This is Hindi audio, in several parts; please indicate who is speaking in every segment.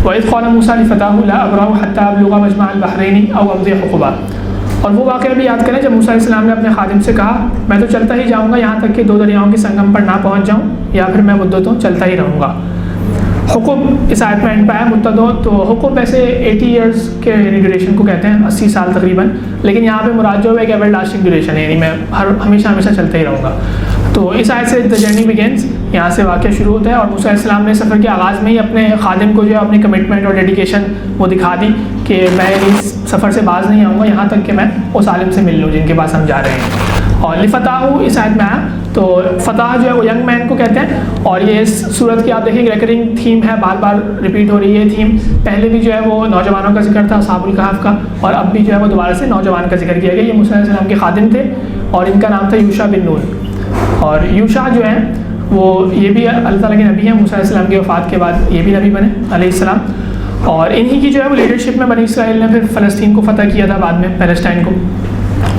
Speaker 1: वइज़ क़ाला मूसा लिफ़ताहु ला अब्रहु हत्ता अब्लुग़ मजमअल बहरैनि औ अमज़ी हुक़बा। और वो वाक़या भी याद करें जब मूसा अलैहिस्सलाम ने अपने खादिम से कहा, मैं तो चलता ही जाऊँगा यहाँ तक कि 2 दरियाओं के संगम पर ना पहुँच जाऊँ, या फिर मैं मुद्दतों चलता ही रहूँगा। हुकुम इस आयत में एंड पे आया मुद्दतों, तो हुकुम वैसे 80 ईयर्स के ड्यूरेशन को कहते हैं, 80 साल तकरीबन, लेकिन यहाँ पे मुराद जो है एक एवर लास्टिंग ड्यूरेशन है, यानी मैं हमेशा हमेशा चलता ही रहूँगा। तो इस आयत से द जर्नी बिगेंस, यहाँ से वाक़या शुरू होता है। और मूसा अलैहिस्सलाम ने सफ़र के आगाज़ में ही अपने खादिम को जो है अपनी कमिटमेंट और डेडिकेशन वो दिखा दी कि मैं इस सफ़र से बाज़ नहीं आऊँगा यहाँ तक कि मैं उस आलिम से मिल लूँ जिनके पास हम जा रहे हैं। और लिफ़ताहु इस आयत में आया, तो फ़ताह जो है वो यंग मैन को कहते हैं। और ये इस सूरत की आप देखेंगे रिकरिंग थीम है, बार बार रिपीट हो रही है थीम। पहले भी जो है वो नौजवानों का जिक्र था अस्हाबुल कहफ का, और अब भी जो है वो दोबारा से नौजवान का जिक्र किया गया। ये मूसा अलैहिस्सलाम के खादिम थे और इनका नाम था यूशा बिन नून। और यूशा जो है वो ये भी अल्लाह ताला के नबी हैं, मूसा अलैहिस्सलाम की वफ़ात के बाद ये भी नबी बने अलैहिस्सलाम। और इन्हीं की जो है वो लीडरशिप में बनी इसराइल ने फिर फ़लस्तीन को फ़तह किया था, बाद में पैलेस्टाइन को,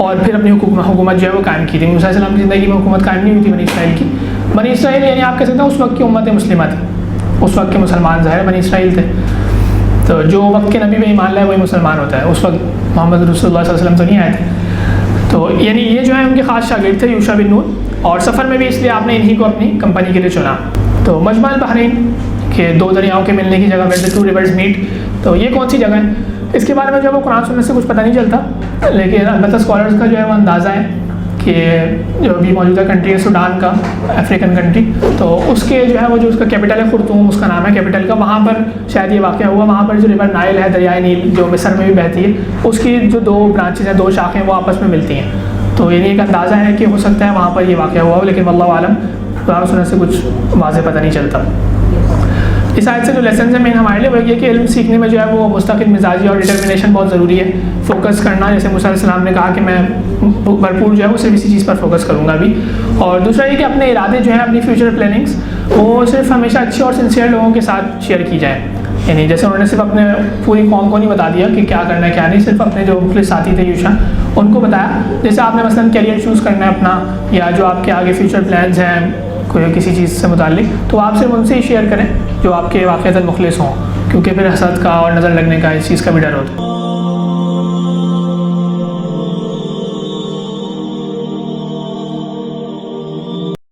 Speaker 1: और फिर अपनी हुकूमत जो है वो कायम की थी। मूसा अलैहिस्सलाम की ज़िंदगी में हुकूमत कायम नहीं हुई थी बनी इसराइल की। बनी इसराइल यानी आप कह सकते हैं उस वक्त की उम्मत मुस्लिमा थी, उस वक्त के मुसलमान ज़ाहिर बनी इसराइल थे। तो जो वक्त के नबी में ईमान लाए वही मुसलमान होता है। उस वक्त मोहम्मद रसूलुल्लाह सल्लल्लाहु अलैहि वसल्लम तो नहीं आए थे। तो यानी ये जो है उनके ख़ास शागिर्द थे यूशा बिन नून। और सफ़र में भी इसलिए आपने इन्हीं को अपनी कंपनी के लिए चुना। तो मजमा अल बहरैन के 2 दरियाओं के मिलने की जगह वेयर द 2 रिवर्स मीट, तो ये कौन सी जगह है? इसके बारे में जो है वो कुरान सुनने से कुछ पता नहीं चलता, लेकिन अलबत्ता स्कॉलर्स का जो है वो अंदाज़ा है कि जो अभी मौजूदा कंट्री है सूडान का, अफ्रीकन कंट्री, तो उसके जो है वो जो उसका कैपिटल है खुर्तूम, उसका नाम है कैपिटल का, वहाँ पर शायद ये वाक़या हुआ। वहाँ पर जो रिवर नाइल है, दरियाए नील जो मिस्र में भी बहती है, उसकी जो 2 ब्रांचेज़ हैं, 2 शाखें वो आपस में मिलती हैं। तो यानी एक अंदाज़ा है कि हो सकता है वहाँ पर ये वाक़या हुआ हो, लेकिन वल्लाहु आलम कुरान सुनने से कुछ वाज़ेह पता नहीं चलता। इस आयत से जो लेसन है मेन हमारे लिए वो ये कि इल्म सीखने में जो है वो मुस्तकिल मिजाजी और डिटर्मिनेशन बहुत ज़रूरी है, फोकस करना। जैसे मूसा अलैहिस्सलाम ने कहा कि मैं भरपूर जो है वो सिर्फ इसी चीज़ पर फोकस करूँगा अभी। और दूसरा ये कि अपने इरादे जो है, अपनी फ्यूचर प्लानिंग्स, वो सिर्फ हमेशा अच्छे और सिंसियर लोगों के साथ शेयर की जाए। यानी जैसे उन्होंने सिर्फ अपने पूरी कौम को नहीं बता दिया कि क्या करना है क्या नहीं, सिर्फ अपने जो मुखलिस साथी थे यूशा उनको बताया। जैसे आपने मसलन कैरियर चूज़ करना है अपना, या जो आपके आगे फ्यूचर प्लान्स हैं कोई किसी चीज़ से मुताल्लिक, तो आप सिर्फ उनसे ही शेयर करें जो आपके वाक़ईतन मुखलिस हों, क्योंकि फिर हसद का और नज़र लगने का इस चीज़ का भी डर होता है।